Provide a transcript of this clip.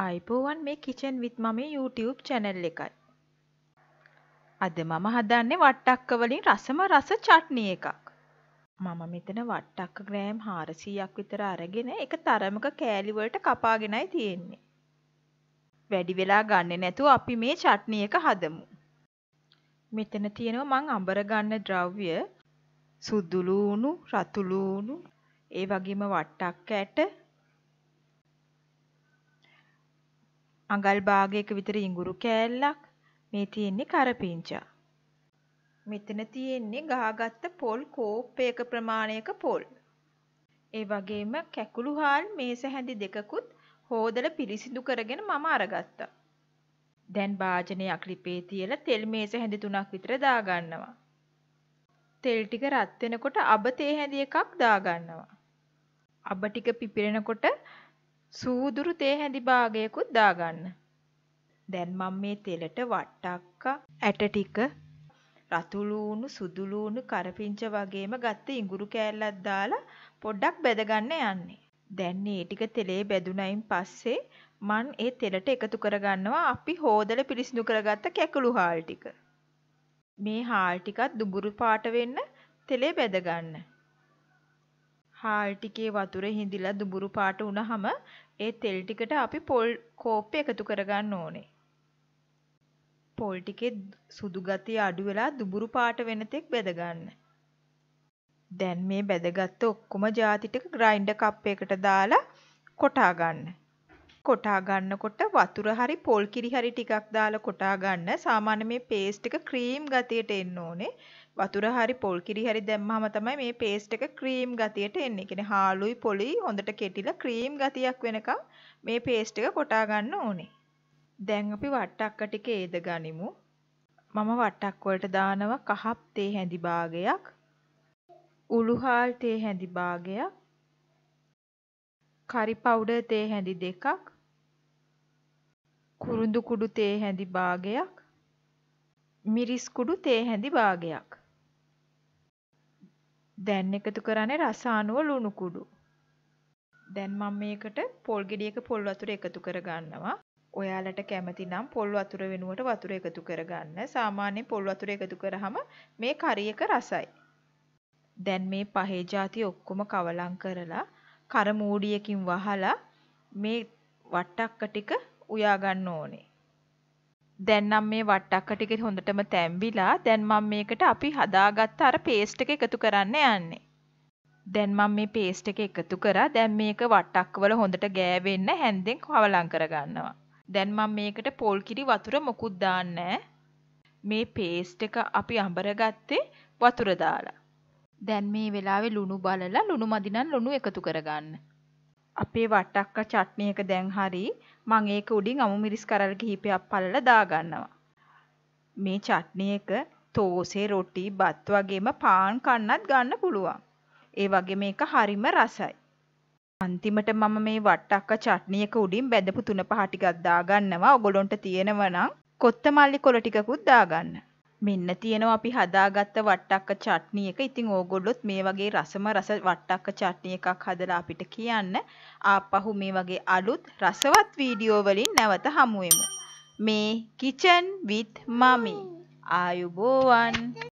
ආයිබෝවන් මේ kitchen විත් මමේ YouTube channel එකයි. අද මම හදන්නේ වට්ටක්ක වලින් රසම රස චට්නි එකක්. මම මෙතන වට්ටක්ක ග්‍රෑම් 400ක් විතර අරගෙන එක තරමක කෑලි වලට කපාගෙනයි තියෙන්නේ. වැඩි වෙලා ගන්නෙ නැතුව අපි මේ චට්නි එක හදමු. මෙතන තියෙනවා මං අඹර ගන්න ද්‍රව්‍ය සුදු ලූණු, රතු ලූණු, ඒ වගේම වට්ටක්ක ඇට, අඟල් භාගයක විතර ඉඟුරු කෑල්ලක්, මේ තියෙන්නේ කරපිංචා. මෙතන තියෙන්නේ ගහගත්ත පොල් කෝප්පයක ප්‍රමාණයක පොල්. ඒ වගේම කැකුළු හාල් මේස හැඳි දෙකකුත් හෝදලා පිරිසිදු කරගෙන මම අරගත්තා. දැන් භාජනයක් ලිපේ තියලා තෙල් මේස හැඳි 3ක් විතර දාගන්නවා. තෙල් ටික රත් වෙනකොට අබ තේ හැඳි එකක් දාගන්නවා. අබ ටික පිපිරෙනකොට සූදුරු තේ හැඳි භාගයකුත් දාගන්න. දැන් මම මේ තෙලට වට්ටක්ක, ඇට ටික, රතු ලූණු, සුදු ලූණු, කරපිංච වගේම ගත්ත ඉඟුරු කෑල්ලක් දාලා පොඩ්ඩක් බෙදගන්න යන්නේ. දැන් මේ ටික තෙලේ බෙදුනයින් පස්සේ මම ඒ තෙලට එකතු කරගන්නවා අපි හොදලා පිරිසිදු කරගත්ත කැකුළු හාල් ටික. මේ හාල් ටිකත් දුඹුරු පාට වෙන්න තෙලේ බෙදගන්න. හාල් ටිකේ වතුර හිඳිලා දුඹුරු පාට වුණාම ඒ තෙල් ටිකට අපි පොල් කෝප්පේ එකතු කරගන්න ඕනේ. පොල් ටිකේ සුදු ගතිය අඩු වෙලා දුඹුරු පාට වෙන තෙක් බෙදගන්න. දැන් මේ බෙදගත්ත ඔක්කොම ಜಾති ටික ග්‍රයින්ඩර් කප් එකකට දාලා කොටා ගන්න. කොටා ගන්නකොට වතුර හරි පොල් කිරි හරි ටිකක් දාලා කොටා ගන්න. සාමාන්‍ය මේ පේස්ට් එක ක්‍රීම් ගතියට එන්න ඕනේ. වතුර හරි පොල් කිරි හරි දැම්මම තමයි මේ පේස්ට් එක ක්‍රීම් ගතියට එන්නේ. ඒ කියන්නේ හාලුයි පොලුයි හොඳට කෙටිලා ක්‍රීම් ගතියක් වෙනකම් මේ පේස්ට් එක කොටා ගන්න ඕනේ. දැන් අපි වට්ටක්ක ටික ඒද ගනිමු. මම වට්ටක් වලට දානවා කහ තේ හැඳි භාගයක්, උළුහාල් තේ හැඳි භාගයක්, කරි පවුඩර් තේ හැඳි දෙකක්, කුරුඳු කුඩු තේ හැඳි භාගයක්, මිරිස් කුඩු තේ හැඳි භාගයක්. දැන් එකතු කරන්නේ රස අනුව ලුණු කුඩු. දැන් මම මේකට පොල් ගෙඩියක පොල් වතුර එකතු කරගන්නවා. ඔයාලට කැමති නම් පොල් වතුර වෙනුවට වතුර එකතු කරගන්න. සාමාන්‍යයෙන් පොල් වතුර එකතු කරාම මේ කරි එක රසයි. දැන් මේ පහේ ಜಾති ඔක්කොම කවලම් කරලා කර මූඩියකින් වහලා මේ වට්ටක්ක ටික උයා ගන්න ඕනේ. දැන් නම් මේ වට්ටක්ක ටික හොඳටම තැම්බිලා දැන් මම මේකට අපි හදාගත්ත අර පේස්ට් එක එකතු කරන්න යන්නේ. දැන් මම මේ පේස්ට් එක එකතු කරා. දැන් මේක වට්ටක්ක වල හොඳට ගෑවෙන්න හැන්දෙන් කවලම් කරගන්නවා. දැන් මම මේකට පොල් කිරි වතුර මොකුත් දාන්නේ මේ පේස්ට් එක අපි අඹරගත්තේ වතුර දාලා. දැන් මේ වෙලාවේ ලුණු බලලා ලුණු මදි නම් ලුණු එකතු කරගන්න. අපේ වට්ටක්ක චට්නි එක දැන් හරි. මම ඒක උඩින් අමු මිරිස් කරල් කිහිපයක් පළලා දාගන්නවා. මේ චට්නි එක තෝසේ රොටි බත් වගේම පාන් කන්නත් ගන්න පුළුවන්. ඒ වගේ මේක හරිම රසයි. අන්තිමට මම මේ වට්ටක්ක චට්නි එක උඩින් බෙදපු 3-5 ටිකක් දාගන්නවා. ඔයගොල්ලන්ට තියෙනවා නම් කොත්තමල්ලි කොළ ටිකකුත් දාගන්න. මෙන්න තියෙනවා අපි හදාගත්ත වට්ටක්ක චට්නි එක. ඉතින් ඕගොල්ලොත් මේ වගේ රසම රස වට්ටක්ක චට්නි එකක් හදලා අපිට කියන්න. ආපහු මේ වගේ අලුත් රසවත් වීඩියෝ වලින් නැවත හමු වෙමු. මේ කිචන් විත් මමි. ආයුබෝවන්.